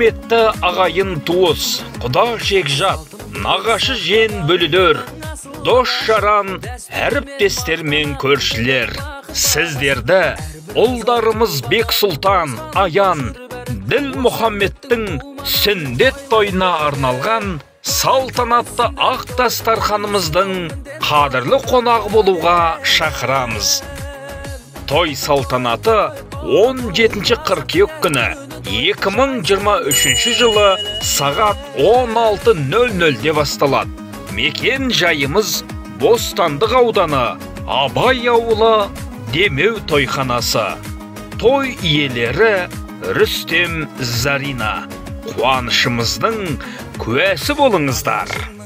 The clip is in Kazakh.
құрметті ағайын туыс, құда жекжат, нағашы жен бөлілер, дос жаран, әріптестер мен көршілер. Сіздерді ұлдарымыз Бек Сұлтан, Аян, Діл Мұхаммедтің сүндет тойына арналған салтанатты ақ дастарханымыздың қадірлі қонағы болуға шақырамыз. Той салтанаты 17 қыркүйек күні 2023 жылы сағат 16:00-де басталады. Мекен жайымыз Бостандық ауданы, Абай ауылы, Демеу тойханасы. Той иелері Рүстем, Зарина. Қуанышымыздың куәсі болыңыздар.